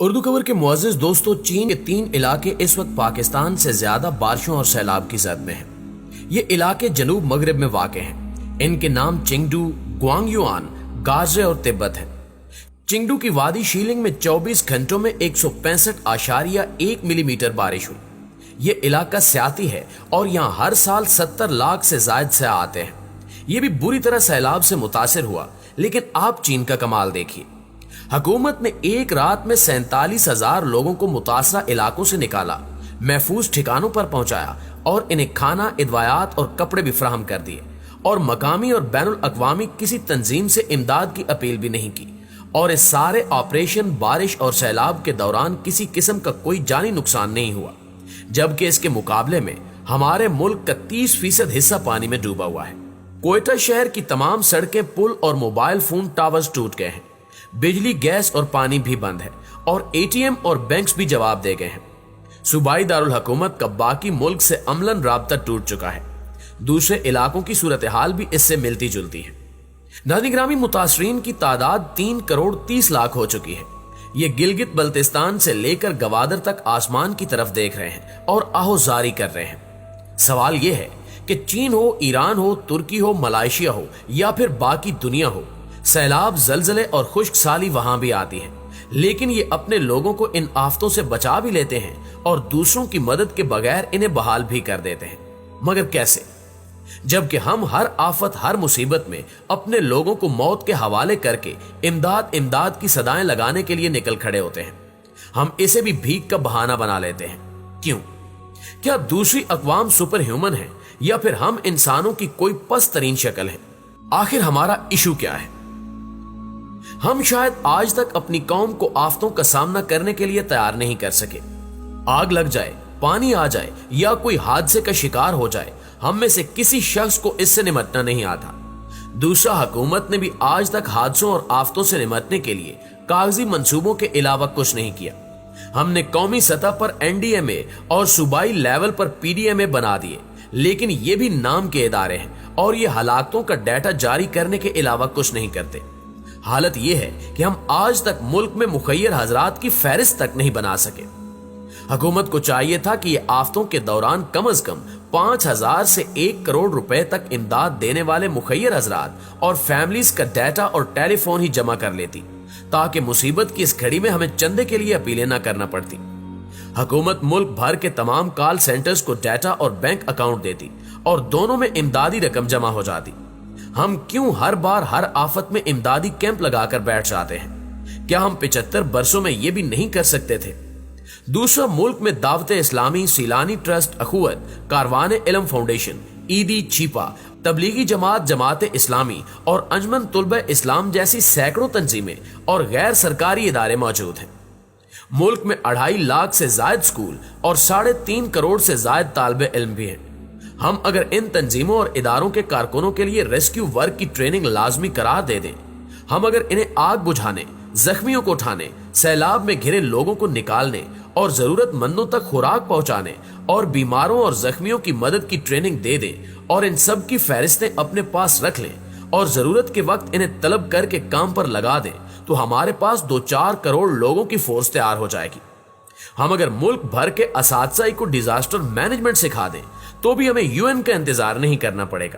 اردو خبر کے معزز دوستوں، چین کے 3 علاقے اس وقت پاکستان سے زیادہ بارشوں اور سیلاب کی زد میں ہیں۔ یہ علاقے جنوب مغرب میں واقع ہیں۔ ان کے نام چنگڈو، گوانگیوان، گازرے اور تبت ہیں۔ چنگڈو کی وادی شیلنگ میں 24 گھنٹوں میں 165.1 ملی میٹر بارش ہوئی۔ یہ علاقہ سیاحتی ہے اور یہاں ہر سال 70 لاکھ سے زائد سیاح آتے ہیں۔ یہ بھی بری طرح سیلاب سے متاثر ہوا، لیکن آپ چین کا کمال دیکھیے۔ حکومت نے ایک رات میں 47,000 لوگوں کو متاثرہ علاقوں سے نکالا، محفوظ ٹھکانوں پر پہنچایا اور انہیں کھانا، ادویات اور کپڑے بھی فراہم کر دیے، اور مقامی اور بین الاقوامی کسی تنظیم سے امداد کی اپیل بھی نہیں کی، اور اس سارے آپریشن بارش اور سیلاب کے دوران کسی قسم کا کوئی جانی نقصان نہیں ہوا، جبکہ اس کے مقابلے میں ہمارے ملک کا 30% حصہ پانی میں ڈوبا ہوا ہے۔ کوئٹہ شہر کی تمام سڑکیں، پل اور موبائل فون ٹاورز ٹوٹ گئے ہیں، بجلی، گیس اور پانی بھی بند ہے، اور ATM اور بینکس بھی جواب دے گئے ہیں۔ صوبائی دارالحکومت کا باقی ملک سے عملاً رابطہ ٹوٹ چکا ہے۔ دوسرے علاقوں کی صورتحال بھی اس سے ملتی جلتی ہے۔ ناظرین گرامی، متاثرین کی تعداد 3.30 کروڑ ہو چکی ہے۔ یہ گلگت بلتستان سے لے کر گوادر تک آسمان کی طرف دیکھ رہے ہیں اور آہوزاری کر رہے ہیں۔ سوال یہ ہے کہ چین ہو، ایران ہو، ترکی ہو، ملائیشیا ہو یا پھر باقی دنیا ہو، سیلاب، زلزلے اور خشک سالی وہاں بھی آتی ہے، لیکن یہ اپنے لوگوں کو ان آفتوں سے بچا بھی لیتے ہیں اور دوسروں کی مدد کے بغیر انہیں بحال بھی کر دیتے ہیں۔ مگر کیسے؟ جبکہ ہم ہر آفت، ہر مصیبت میں اپنے لوگوں کو موت کے حوالے کر کے امداد کی صدائیں لگانے کے لیے نکل کھڑے ہوتے ہیں۔ ہم اسے بھی بھیک کا بہانہ بنا لیتے ہیں۔ کیوں؟ کیا دوسری اقوام سپر ہیومن ہیں یا پھر ہم انسانوں کی کوئی پست ترین شکل ہے؟ آخر ہمارا ایشو کیا ہے؟ ہم شاید آج تک اپنی قوم کو آفتوں کا سامنا کرنے کے لیے تیار نہیں کر سکے۔ آگ لگ جائے، پانی آ جائے یا کوئی حادثے کا شکار ہو جائے، ہم میں سے کسی شخص کو اس سے نمٹنا نہیں آتا۔ دوسرا، حکومت نے بھی آج تک حادثوں اور آفتوں سے نمٹنے کے لیے کاغذی منصوبوں کے علاوہ کچھ نہیں کیا۔ ہم نے قومی سطح پر NDMA اور صوبائی لیول پر PDMA بنا دیے، لیکن یہ بھی نام کے ادارے ہیں اور یہ ہلاکتوں کا ڈیٹا جاری کرنے کے علاوہ کچھ نہیں کرتے۔ حالت یہ ہے کہ ہم آج تک ملک میں مخیر حضرات کی فہرست تک نہیں بنا سکے۔ حکومت کو چاہیے تھا کہ یہ آفتوں کے دوران کم از کم 5,000 سے 1 کروڑ روپے تک امداد دینے والے مخیر حضرات اور فیملیز کا ڈیٹا اور ٹیلی فون ہی جمع کر لیتی، تاکہ مصیبت کی اس گھڑی میں ہمیں چندے کے لیے اپیلیں نہ کرنا پڑتی۔ حکومت ملک بھر کے تمام کال سینٹرز کو ڈیٹا اور بینک اکاؤنٹ دیتی اور دونوں میں امدادی رقم جمع ہو جاتی۔ ہم کیوں ہر بار ہر آفت میں امدادی کیمپ لگا کر بیٹھ جاتے ہیں؟ کیا ہم 75 برسوں میں یہ بھی نہیں کر سکتے تھے؟ دوسرا، ملک میں دعوت اسلامی، سیلانی ٹرسٹ اخوت، کاروان علم فاؤنڈیشن، عیدی چھیپا، تبلیغی جماعت، جماعت اسلامی اور انجمن طلبہ اسلام جیسی سینکڑوں تنظیمیں اور غیر سرکاری ادارے موجود ہیں۔ ملک میں 2.5 لاکھ سے زائد سکول اور 3.5 کروڑ سے زائد طالب علم بھی ہیں۔ ہم اگر ان تنظیموں اور اداروں کے کارکنوں کے لیے ریسکیو ورک کی ٹریننگ لازمی قرار دے دیں، ہم اگر انہیں آگ بجھانے، زخمیوں کو اٹھانے، سیلاب میں گھرے لوگوں کو نکالنے اور ضرورت مندوں تک خوراک پہنچانے اور بیماروں اور زخمیوں کی مدد کی ٹریننگ دے دیں اور ان سب کی فہرستیں اپنے پاس رکھ لیں اور ضرورت کے وقت انہیں طلب کر کے کام پر لگا دیں، تو ہمارے پاس 2-4 کروڑ لوگوں کی فورس تیار ہو جائے گی۔ ہم اگر ملک بھر کے اساتذہ کو ڈیزاسٹر مینجمنٹ سکھا دیں تو بھی ہمیں UN کا انتظار نہیں کرنا پڑے گا۔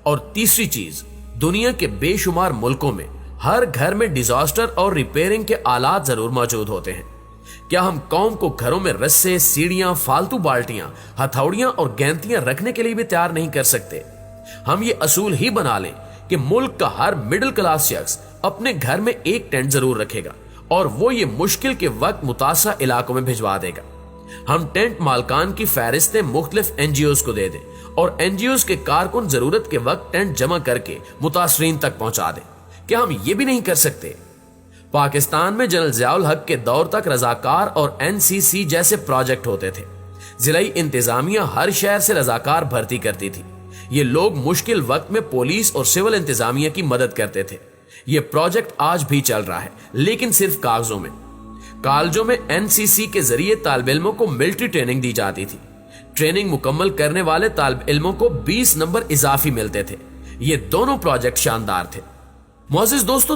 اور تیسری چیز، دنیا کے بے شمار ملکوں میں ہر گھر میں ڈیزاسٹر اور ریپیئرنگ کے آلات ضرور موجود ہوتے ہیں۔ کیا ہم قوم کو گھروں میں رسے، سیڑھیاں، فالتو بالٹیاں، ہتھوڑیاں اور گینتیاں رکھنے کے لیے بھی تیار نہیں کر سکتے؟ ہم یہ اصول ہی بنا لیں کہ ملک کا ہر مڈل کلاس شخص اپنے گھر میں ایک ٹینٹ ضرور رکھے گا اور وہ یہ مشکل کے وقت متاثرہ علاقوں میں بھجوا دے گا۔ ہم ٹینٹ مالکان کی فہرستیں مختلف NGOs کو دے دیں اور NGOs کے کارکن ضرورت کے وقت ٹینٹ جمع کر کے متاثرین تک پہنچا دیں۔ کیا ہم یہ بھی نہیں کر سکتے؟ پاکستان میں جنرل ضیاء الحق کے دور تک رضاکار اور NCC جیسے پروجیکٹ ہوتے تھے۔ ضلعی انتظامیہ ہر شہر سے رضاکار بھرتی کرتی تھی۔ یہ لوگ مشکل وقت میں پولیس اور سول انتظامیہ کی مدد کرتے تھے۔ یہ پروجیکٹ آج بھی چل رہا ہے، لیکن صرف کاغذوں میں۔ کالجوں میں NCC کے ذریعے طالب علموں کو ملٹری ٹریننگ دی جاتی تھی۔ ٹریننگ مکمل کرنے والے طالب علموں کو 20 نمبر اضافی ملتے تھے۔ یہ دونوں پروجیکٹ شاندار تھے۔ معزز دوستو،